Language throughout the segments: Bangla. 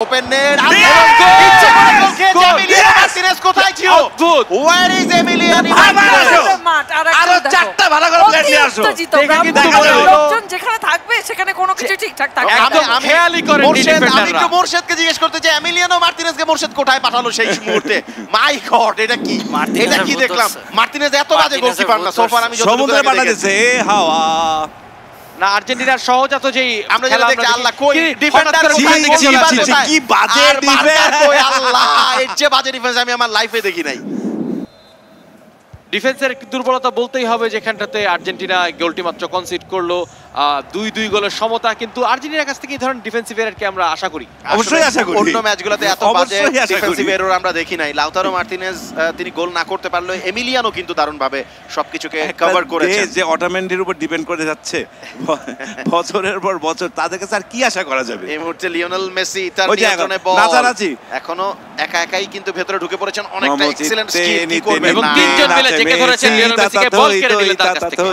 ওপেন নেট ইচ্ছে করে গোল খেয়েছে এমিলিয়ানো মার্টিনেজ কোথায় ছিল ওয়্যার ইজ এমিলিয়ানো মার্টিনেজ আরো চারটা ভালো করে প্লেয়ার নিয়ে আসো দেখে কিন্তু লোকজন যেখানে থাকবে সেখানে কোনো কিছু ঠিকঠাক থাকবে একদম খেয়ালই করে আমি একটু মোরশেদকে জিজ্ঞেস করতে চাই এমিলিয়ানো মার্টিনেজকে মোরশেদ কোথায় পাঠালো সেই মুহূর্তে মাই গড এটা কি দেখলাম মার্টিনেজ এত বাজে গোলকিপার না সোফার আমি যতটুকু সমুদ্রে পাঠাতেছে হাওয়া না আর্জেন্টিনার সহজ এত যেই আমরা যেটা দেখছি আল্লাহ কই ডিফেন্ডার কি বাজে ডিফেন্স কই আল্লাহ এর যে বাজে ডিফেন্স আমি আমার লাইফে দেখি নাই ডিফেন্সের দুর্বলতা বলতেই হবে যেখানটাতে আর্জেন্টিনা গোলটি মাত্র কনসিড করলো 2-2 গোলের সমতা কিন্তু আর্জেন্টিনার কাছ থেকে এই ধরনের ডিফেন্সিভ এররকে আমরা আশা করি অবশ্যই আশা করি অন্য ম্যাচগুলোতে এত বাজে ডিফেন্সিভ এরর আমরা দেখি নাই লাউতারো মার্টিনেজ তিনি গোল না করতে পারলো এমিলিয়ানো কিন্তু দারুণভাবে সবকিছুকে কভার করেছে যে অটোমেন্ডির উপর ডিপেন্ড করে যাচ্ছে বছরের পর বছর তাদের কাছে আর কি আশা করা যাবে এই মুহূর্তে লিওনেল মেসি তার নিয়ন্ত্রণে বল এখনো একা একাই কিন্তু ভেতরে ঢুকে পড়েছেন অনেকটা এক্সিলেন্ট স্কিল কি করবে এবং তিনজন মিলে চেকে ধরেছেন লিওনেল মেসিকে বল কেড়ে দিলেন তার কাছ থেকে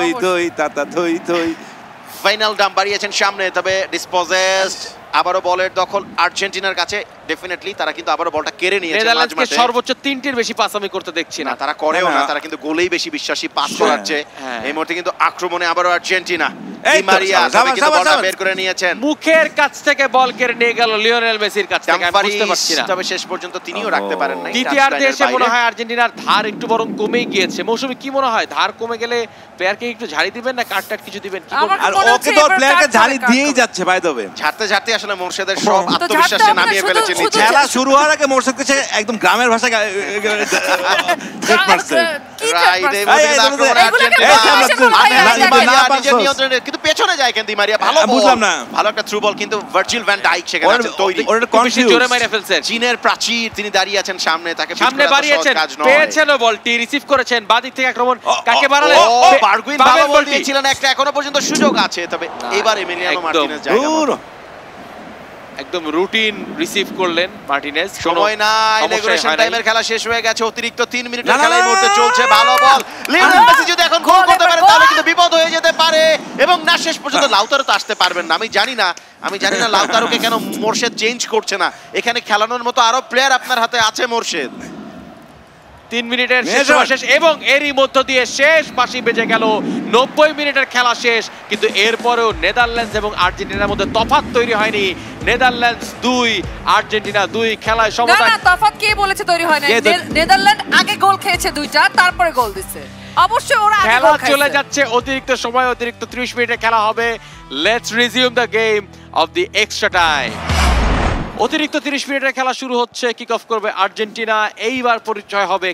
ফাইনাল ডাম বাড়িয়েছেন সামনে তবে ডিসপোজেসড আবারো বলের দখল আর্জেন্টিনার কাছে ডেফিনেটলি তারা কিন্তু আবারো বলটা কেড়ে নিয়েছে নেদারল্যান্ডসকে সর্বোচ্চ 3টির বেশি পাস আমি করতে দেখছি না তারা করেও না তারা কিন্তু গোলেই বেশি বিশ্বাসী পাস করাচ্ছে এই মুহূর্তে কিন্তু আক্রমণে আবারো আর্জেন্টিনা ডি মারিয়া কিন্তু বলটা বের করে নিয়েছেন মুখের কাছ থেকে বল কেড়ে নিয়ে গেল লিওনেল মেসির কাছ থেকে আমি বুঝতে পারছি না তবে শেষ পর্যন্ত তিনিও রাখতে পারেন নাই দ্বিতীয়ার্ধে এসে মনে হয় আর্জেন্টিনার ধার একটু বরং কমেই গিয়েছে মৌসুমী কি মনে হয় ধার কমে গেলে প্লেয়ারকে একটু ঝাড়ি দিবেন না কাটটাট কিছু দিবেন কি করবেন আর ওকে তো প্লেয়ারকে ঝাড়ি দিয়েই যাচ্ছে বাই দ্য ওয়ে ঝাড়তে আসলে মোরশেদের সব আত্মবিশ্বাসে নামিয়ে ফেলেছে নিচে খেলা শুরু হওয়ার আগে মোরশেদকে সে একদম গ্রামের ভাষায় ঠিক মারছে রাইট কিন্তু পেছনে যায় কেন দি মারিয়া ভালো বুঝলাম না ভালো একটা থ্রু বল কিন্তু ভার্জিল ভ্যান ডাইক সেখানে আছে তৈরি বেশি জোরে মেরে ফেলছেন চীনের প্রাচীর তিনি দাঁড়িয়ে আছেন সামনে তাকে সামনে বাড়িয়েছেন পেয়েছেন বলটি রিসিভ করেছেন বাদিক থেকে আক্রমণ কাকে বাড়ালেন বারগুইন ভালো বল দিয়েছিলেন একটা এখনো পর্যন্ত সুযোগ আছে তবে এবার এমিলিয়ানো মার্টিনেজ জায়গা একদম রুটিন রিসিভ করলেন মার্টিনেজ সময় নাই রেগুলেশন টাইমের খেলা শেষ হয়ে গেছে অতিরিক্ত 3 মিনিটের খেলা এই মুহূর্তে চলছে ভালো বল লিওনেল মেসি যদি এখন গোল করতে পারে তাহলে কিন্তু বিপদ হয়ে যেতে পারে এবং না শেষ পর্যন্ত লাউতারো তো আসতে পারবেন না আমি জানি না লাউতারোকে কেন মোরশেদ চেঞ্জ করছে না এখানে খেলানোর মতো আরো প্লেয়ার আপনার হাতে আছে মোরশেদ 3 মিনিটের শেষ এবং এরই মধ্য দিয়ে শেষ বাঁশি বেজে গেল 90 মিনিটের খেলা শেষ কিন্তু এরপরেও নেদারল্যান্ডস এবং আর্জেন্টিনার মধ্যে তফাৎ তৈরি হয়নি নেদারল্যান্ডস 2 আর্জেন্টিনা 2 খেলায় সমতা না তফাৎ কে বলেছে তৈরি হয় না নেদারল্যান্ড আগে গোল খেয়েছে দুইটা তারপরে গোল দিছে অবশ্যই ওরা আগে খেলা চলে যাচ্ছে অতিরিক্ত সময় অতিরিক্ত 30 মিনিটের খেলা হবে let's resume the game of the extra time অতিরিক্ত 30 মিনিটের খেলা শুরু হচ্ছে কিক অফ করবে আর্জেন্টিনা এইবার পরিচয় হবে